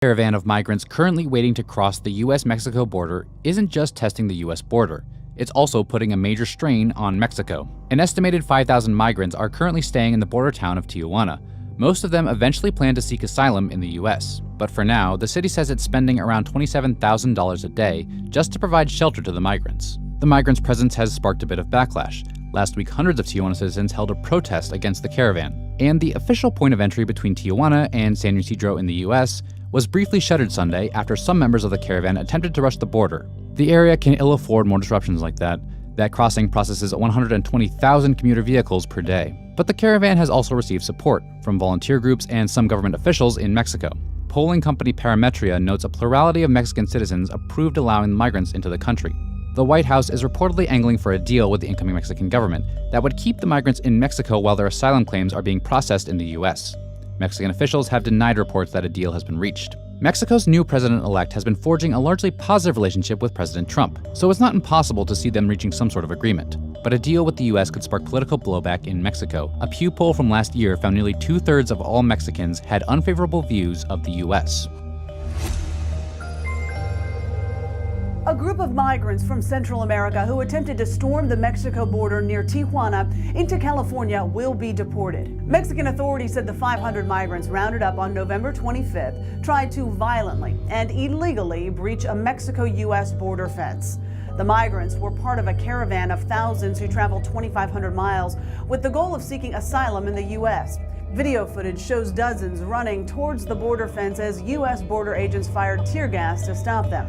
Caravan of migrants currently waiting to cross the US-Mexico border isn't just testing the US border, it's also putting a major strain on Mexico. An estimated 5,000 migrants are currently staying in the border town of Tijuana. Most of them eventually plan to seek asylum in the US, but for now, the city says it's spending around $27,000 a day just to provide shelter to the migrants. The migrants' presence has sparked a bit of backlash. Last week, hundreds of Tijuana citizens held a protest against the caravan, and the official point of entry between Tijuana and San Ysidro in the US was briefly shuttered Sunday after some members of the caravan attempted to rush the border. The area can ill afford more disruptions like that. That crossing processes 120,000 commuter vehicles per day. But the caravan has also received support from volunteer groups and some government officials in Mexico. Polling company Parametria notes a plurality of Mexican citizens approved allowing migrants into the country. The White House is reportedly angling for a deal with the incoming Mexican government that would keep the migrants in Mexico while their asylum claims are being processed in the US. Mexican officials have denied reports that a deal has been reached. Mexico's new president-elect has been forging a largely positive relationship with President Trump, so it's not impossible to see them reaching some sort of agreement. But a deal with the US could spark political blowback in Mexico. A Pew poll from last year found nearly 2/3 of all Mexicans had unfavorable views of the US. A group of migrants from Central America who attempted to storm the Mexico border near Tijuana into California will be deported. Mexican authorities said the 500 migrants rounded up on November 25th tried to violently and illegally breach a Mexico-US border fence. The migrants were part of a caravan of thousands who traveled 2,500 miles with the goal of seeking asylum in the U.S. Video footage shows dozens running towards the border fence as U.S. border agents fired tear gas to stop them.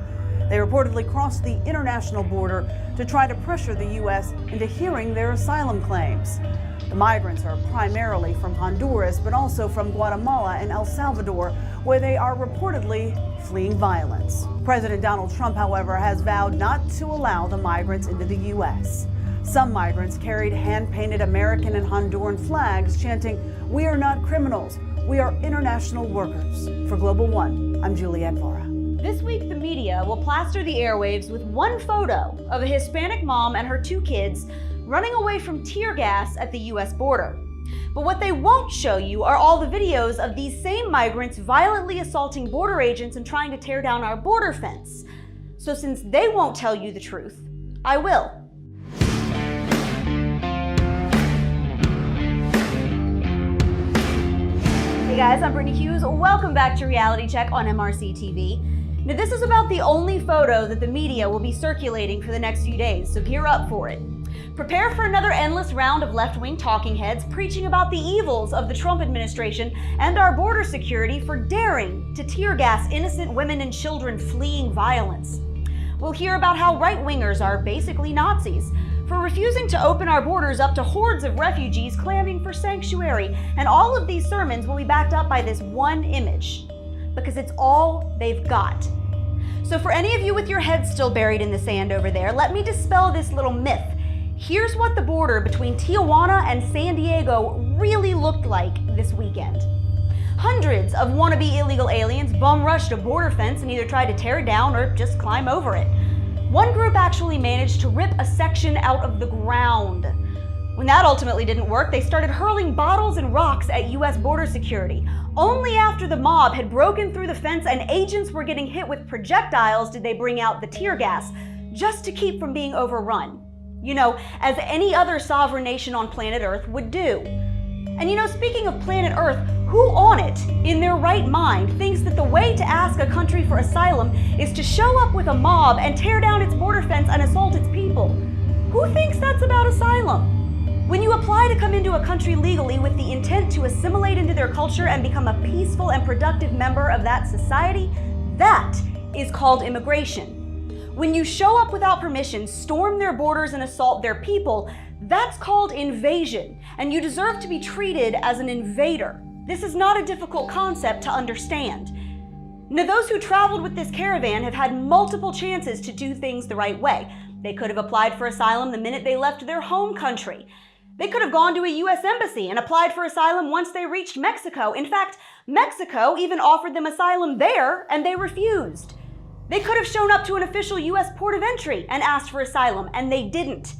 They reportedly crossed the international border to try to pressure the U.S. into hearing their asylum claims. The migrants are primarily from Honduras, but also from Guatemala and El Salvador, where they are reportedly fleeing violence. President Donald Trump, however, has vowed not to allow the migrants into the U.S. Some migrants carried hand-painted American and Honduran flags, chanting, "We are not criminals, we are international workers." For Global One, I'm Juliette Vara. This week, the media will plaster the airwaves with one photo of a Hispanic mom and her 2 kids running away from tear gas at the U.S. border. But what they won't show you are all the videos of these same migrants violently assaulting border agents and trying to tear down our border fence. So since they won't tell you the truth, I will. Hey guys, I'm Brittany Hughes. Welcome back to Reality Check on MRC TV. Now, this is about the only photo that the media will be circulating for the next few days, so gear up for it. Prepare for another endless round of left-wing talking heads preaching about the evils of the Trump administration and our border security for daring to tear gas innocent women and children fleeing violence. We'll hear about how right-wingers are basically Nazis for refusing to open our borders up to hordes of refugees clamoring for sanctuary, and all of these sermons will be backed up by this one image, because it's all they've got. So for any of you with your heads still buried in the sand over there, let me dispel this little myth. Here's what the border between Tijuana and San Diego really looked like this weekend. Hundreds of wannabe illegal aliens bum-rushed a border fence and either tried to tear it down or just climb over it. One group actually managed to rip a section out of the ground. When that ultimately didn't work, they started hurling bottles and rocks at U.S. border security. Only after the mob had broken through the fence and agents were getting hit with projectiles did they bring out the tear gas, just to keep from being overrun. You know, as any other sovereign nation on planet Earth would do. And you know, speaking of planet Earth, who on it, in their right mind, thinks that the way to ask a country for asylum is to show up with a mob and tear down its border fence and assault its people? Who thinks that's about asylum? When you apply to come into a country legally with the intent to assimilate into their culture and become a peaceful and productive member of that society, that is called immigration. When you show up without permission, storm their borders and assault their people, that's called invasion, and you deserve to be treated as an invader. This is not a difficult concept to understand. Now, those who traveled with this caravan have had multiple chances to do things the right way. They could have applied for asylum the minute they left their home country. They could have gone to a U.S. embassy and applied for asylum once they reached Mexico. In fact, Mexico even offered them asylum there, and they refused. They could have shown up to an official U.S. port of entry and asked for asylum, and they didn't.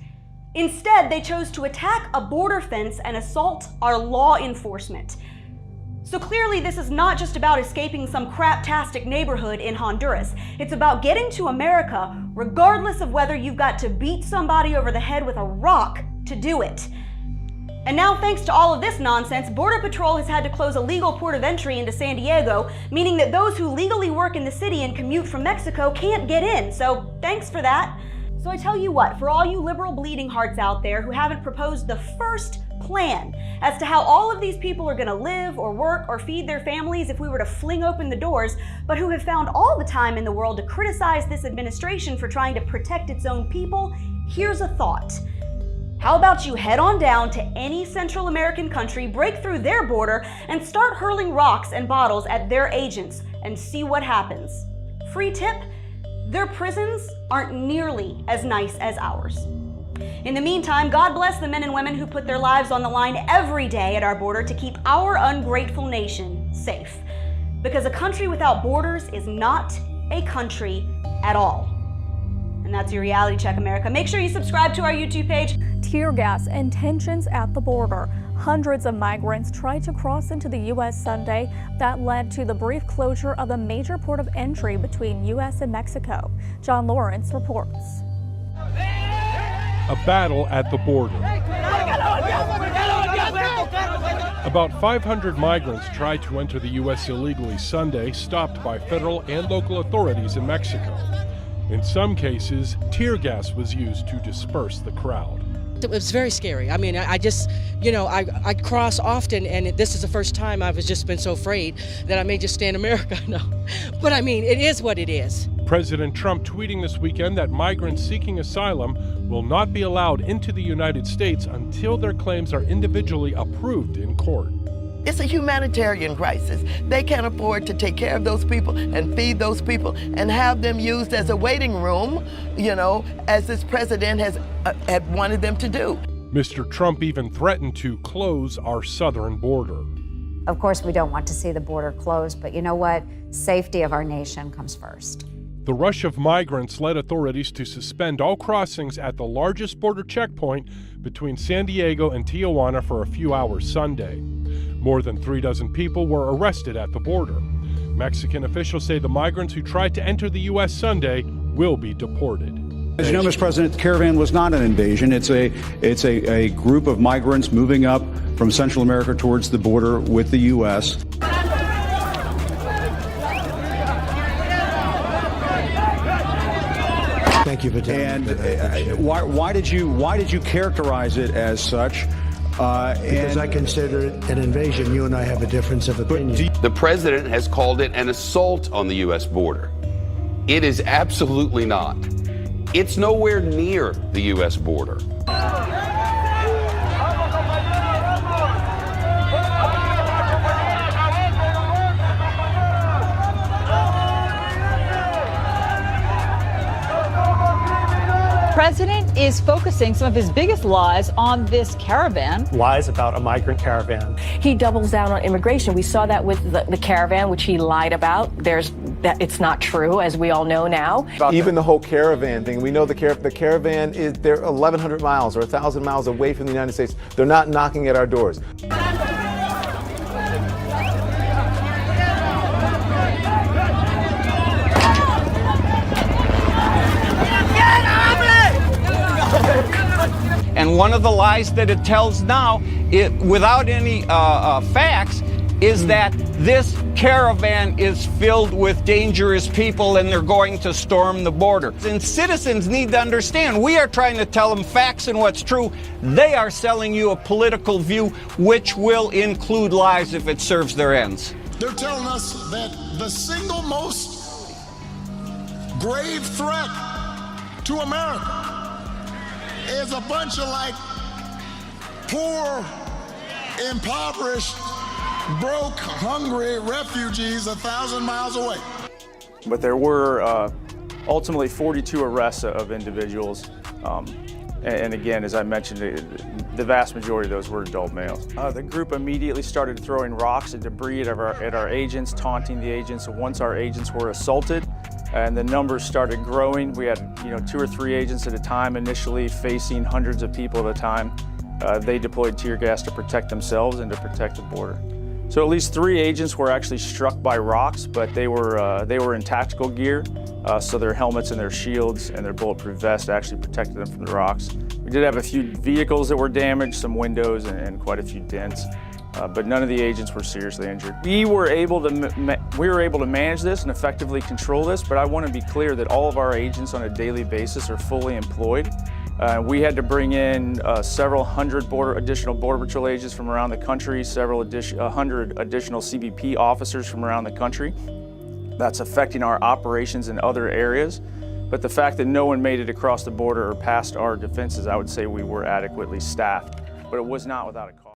Instead, they chose to attack a border fence and assault our law enforcement. So clearly this is not just about escaping some craptastic neighborhood in Honduras. It's about getting to America regardless of whether you've got to beat somebody over the head with a rock to do it. And now, thanks to all of this nonsense, Border Patrol has had to close a legal port of entry into San Diego, meaning that those who legally work in the city and commute from Mexico can't get in. So thanks for that. So I tell you what, for all you liberal bleeding hearts out there who haven't proposed the first plan as to how all of these people are going to live or work or feed their families if we were to fling open the doors, but who have found all the time in the world to criticize this administration for trying to protect its own people, here's a thought. How about you head on down to any Central American country, break through their border, and start hurling rocks and bottles at their agents and see what happens. Free tip, their prisons aren't nearly as nice as ours. In the meantime, God bless the men and women who put their lives on the line every day at our border to keep our ungrateful nation safe. Because a country without borders is not a country at all. And that's your Reality Check, America. Make sure you subscribe to our YouTube page. Tear gas and tensions at the border. Hundreds of migrants tried to cross into the U.S. Sunday. That led to the brief closure of a major port of entry between U.S. and Mexico. John Lawrence reports. A battle at the border. About 500 migrants tried to enter the U.S. illegally Sunday, stopped by federal and local authorities in Mexico. In some cases, tear gas was used to disperse the crowd. It was very scary. I mean, I just, I cross often, and this is the first time I've just been so afraid that I may just stay in America. No, but I mean, it is what it is. President Trump tweeting this weekend that migrants seeking asylum will not be allowed into the United States until their claims are individually approved in court. It's a humanitarian crisis. They can't afford to take care of those people and feed those people and have them used as a waiting room, as this president has had wanted them to do. Mr. Trump even threatened to close our southern border. Of course, we don't want to see the border closed, but you know what? Safety of our nation comes first. The rush of migrants led authorities to suspend all crossings at the largest border checkpoint between San Diego and Tijuana for a few hours Sunday. More than 36 people were arrested at the border. Mexican officials say the migrants who tried to enter the U.S. Sunday will be deported. As you know, Mr. President, the Caravan was not an invasion. It's a group of migrants moving up from Central America towards the border with the U.S. Thank you for telling me. And why did you characterize it as such? Because I consider it an invasion. You and I have a difference of opinion. The president has called it an assault on the U.S. border. It is absolutely not. It's nowhere near the U.S. border. President is focusing some of his biggest lies on this caravan. Lies about a migrant caravan. He doubles down on immigration. We saw that with the caravan, which he lied about. It's not true, as we all know now. Even the whole caravan thing, we know the caravan is, they're 1,100 miles or 1,000 miles away from the United States. They're not knocking at our doors. And one of the lies that it tells now, without any facts, is that this caravan is filled with dangerous people and they're going to storm the border. And citizens need to understand, we are trying to tell them facts and what's true. They are selling you a political view which will include lies if it serves their ends. They're telling us that the single most grave threat to America is a bunch of poor, impoverished, broke, hungry refugees 1,000 miles away. But there were ultimately 42 arrests of individuals. And again, as I mentioned, the vast majority of those were adult males. The group immediately started throwing rocks and debris at our agents, taunting the agents. So once our agents were assaulted, and the numbers started growing, we had 2 or 3 agents at a time initially facing hundreds of people at a time. They deployed tear gas to protect themselves and to protect the border. So at least 3 agents were actually struck by rocks, but they were in tactical gear, so their helmets and their shields and their bulletproof vest actually protected them from the rocks. We did have a few vehicles that were damaged, some windows and quite a few dents, but none of the agents were seriously injured. We were able to manage this and effectively control this, but I want to be clear that all of our agents on a daily basis are fully employed. We had to bring in several hundred additional Border Patrol agents from around the country, several hundred additional CBP officers from around the country. That's affecting our operations in other areas. But the fact that no one made it across the border or past our defenses, I would say we were adequately staffed. But it was not without a cost.